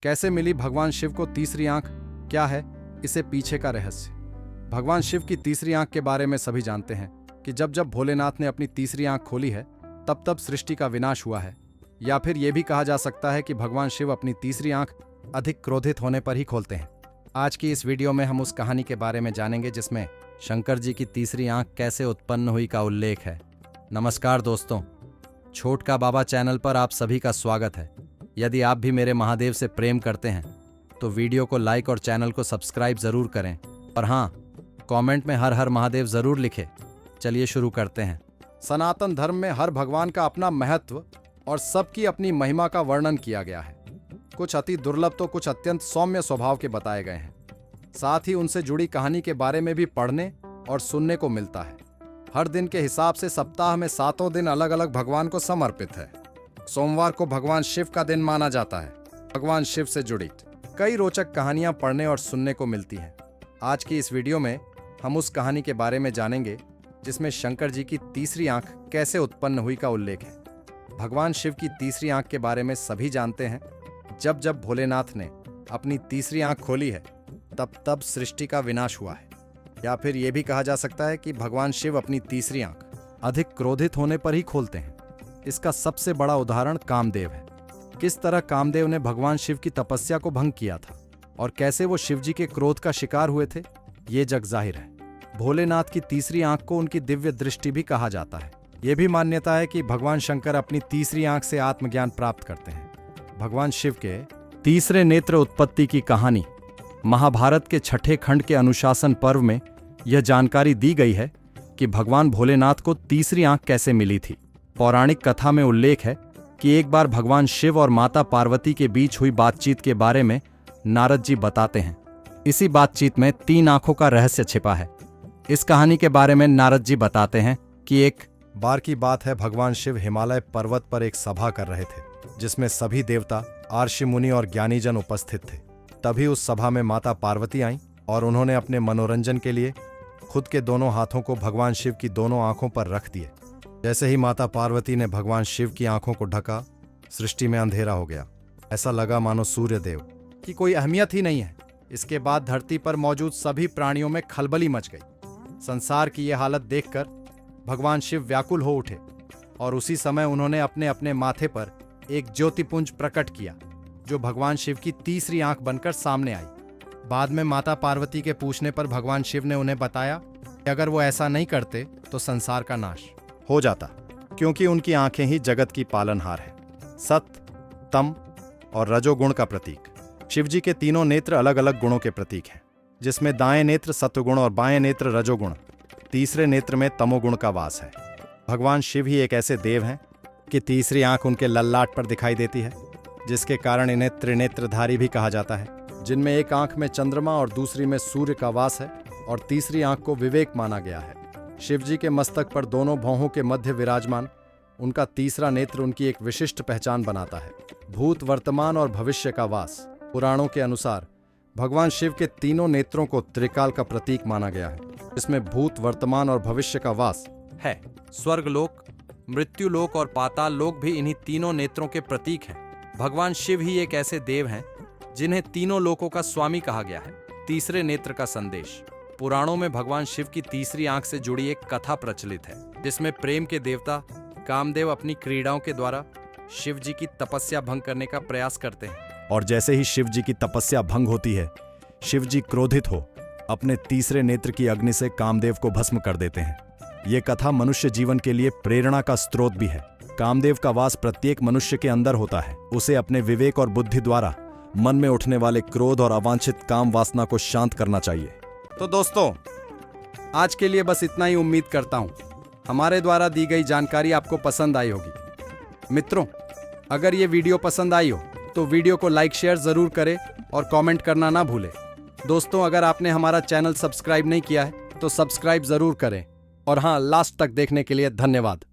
कैसे मिली भगवान शिव को तीसरी आंख, क्या है इसे पीछे का रहस्य। भगवान शिव की तीसरी आंख के बारे में सभी जानते हैं कि जब जब भोलेनाथ ने अपनी तीसरी आंख खोली है तब तब सृष्टि का विनाश हुआ है। या फिर यह भी कहा जा सकता है कि भगवान शिव अपनी तीसरी आंख अधिक क्रोधित होने पर ही खोलते हैं। आज की इस वीडियो में हम उस कहानी के बारे में जानेंगे जिसमें शंकर जी की तीसरी आंख कैसे उत्पन्न हुई का उल्लेख है। नमस्कार दोस्तों, छोटका बाबा चैनल पर आप सभी का स्वागत है। यदि आप भी मेरे महादेव से प्रेम करते हैं तो वीडियो को लाइक और चैनल को सब्सक्राइब जरूर करें और हाँ, कमेंट में हर हर महादेव जरूर लिखें। चलिए शुरू करते हैं। सनातन धर्म में हर भगवान का अपना महत्व और सबकी अपनी महिमा का वर्णन किया गया है। कुछ अति दुर्लभ तो कुछ अत्यंत सौम्य स्वभाव के बताए गए हैं। साथ ही उनसे जुड़ी कहानी के बारे में भी पढ़ने और सुनने को मिलता है। हर दिन के हिसाब से सप्ताह में 7 दिन अलग अलग भगवान को समर्पित है। सोमवार को भगवान शिव का दिन माना जाता है। भगवान शिव से जुड़ी कई रोचक कहानियां पढ़ने और सुनने को मिलती हैं। आज की इस वीडियो में हम उस कहानी के बारे में जानेंगे जिसमें शंकर जी की तीसरी आंख कैसे उत्पन्न हुई का उल्लेख है। भगवान शिव की तीसरी आंख के बारे में सभी जानते हैं। जब जब भोलेनाथ ने अपनी तीसरी आंख खोली है तब तब सृष्टि का विनाश हुआ है। या फिर यह भी कहा जा सकता है कि भगवान शिव अपनी तीसरी आंख अधिक क्रोधित होने पर ही खोलते हैं। इसका सबसे बड़ा उदाहरण कामदेव है। किस तरह कामदेव ने भगवान शिव की तपस्या को भंग किया था और कैसे वो शिव जी के क्रोध का शिकार हुए थे, ये जग जाहिर है। भोलेनाथ की तीसरी आंख को उनकी दिव्य दृष्टि भी कहा जाता है। यह भी मान्यता है कि भगवान शंकर अपनी तीसरी आंख से आत्मज्ञान प्राप्त करते हैं। भगवान शिव के तीसरे नेत्र उत्पत्ति की कहानी महाभारत के 6ठे खंड के अनुशासन पर्व में यह जानकारी दी गई है कि भगवान भोलेनाथ को तीसरी आंख कैसे मिली थी। पौराणिक कथा में उल्लेख है कि एक बार भगवान शिव और माता पार्वती के बीच हुई बातचीत के बारे में नारद जी बताते हैं। इसी बातचीत में 3 आंखों का रहस्य छिपा है। इस कहानी के बारे में नारद जी बताते हैं कि एक बार की बात है, भगवान शिव हिमालय पर्वत पर एक सभा कर रहे थे जिसमें सभी देवता, आर्षि मुनि और ज्ञानीजन उपस्थित थे। तभी उस सभा में माता पार्वती आईं और उन्होंने अपने मनोरंजन के लिए खुद के दोनों हाथों को भगवान शिव की दोनों आंखों पर रख दिए। जैसे ही माता पार्वती ने भगवान शिव की आंखों को ढका, सृष्टि में अंधेरा हो गया। ऐसा लगा मानो सूर्य देव की कोई अहमियत ही नहीं है। इसके बाद धरती पर मौजूद सभी प्राणियों में खलबली मच गई। संसार की यह हालत देखकर भगवान शिव व्याकुल हो उठे और उसी समय उन्होंने अपने अपने माथे पर एक ज्योतिपुंज प्रकट किया जो भगवान शिव की तीसरी आंख बनकर सामने आई। बाद में माता पार्वती के पूछने पर भगवान शिव ने उन्हें बताया कि अगर वो ऐसा नहीं करते तो संसार का नाश हो जाता, क्योंकि उनकी आंखें ही जगत की पालनहार है, सत्य, तम और रजोगुण का प्रतीक। शिव जी के तीनों नेत्र अलग अलग गुणों के प्रतीक हैं, जिसमें दाएं नेत्र सत्वगुण और बाएं नेत्र रजोगुण, तीसरे नेत्र में तमोगुण का वास है। भगवान शिव ही एक ऐसे देव हैं कि तीसरी आंख उनके ललाट पर दिखाई देती है, जिसके कारण इन्हें त्रिनेत्रधारी भी कहा जाता है, जिनमें एक आंख में चंद्रमा और दूसरी में सूर्य का वास है और तीसरी आंख को विवेक माना गया है। शिव जी के मस्तक पर दोनों भौहों के मध्य विराजमान उनका तीसरा नेत्र उनकी एक विशिष्ट पहचान बनाता है। भूत, वर्तमान और भविष्य का वास। पुराणों के अनुसार भगवान शिव के तीनों नेत्रों को त्रिकाल का प्रतीक माना गया है, जिसमें भूत, वर्तमान और भविष्य का वास है। स्वर्गलोक, मृत्युलोक और पाताल लोक भी इन्हीं तीनों नेत्रों के प्रतीक हैं। भगवान शिव ही एक ऐसे देव हैं जिन्हें तीनों लोकों का स्वामी कहा गया है। तीसरे नेत्र का संदेश। पुराणों में भगवान शिव की तीसरी आंख से जुड़ी एक कथा प्रचलित है, जिसमें प्रेम के देवता कामदेव अपनी क्रीड़ाओं के द्वारा शिव जी की तपस्या भंग करने का प्रयास करते हैं और जैसे ही शिव जी की तपस्या भंग होती है, शिव जी क्रोधित हो अपने तीसरे नेत्र की अग्नि से कामदेव को भस्म कर देते हैं। ये कथा मनुष्य जीवन के लिए प्रेरणा का स्रोत भी है। कामदेव का वास प्रत्येक मनुष्य के अंदर होता है। उसे अपने विवेक और बुद्धि द्वारा मन में उठने वाले क्रोध और अवांछित काम वासना को शांत करना चाहिए। तो दोस्तों, आज के लिए बस इतना ही। उम्मीद करता हूं हमारे द्वारा दी गई जानकारी आपको पसंद आई होगी। मित्रों, अगर ये वीडियो पसंद आई हो तो वीडियो को लाइक शेयर जरूर करें और कमेंट करना ना भूलें। दोस्तों, अगर आपने हमारा चैनल सब्सक्राइब नहीं किया है तो सब्सक्राइब जरूर करें। और हाँ, लास्ट तक देखने के लिए धन्यवाद।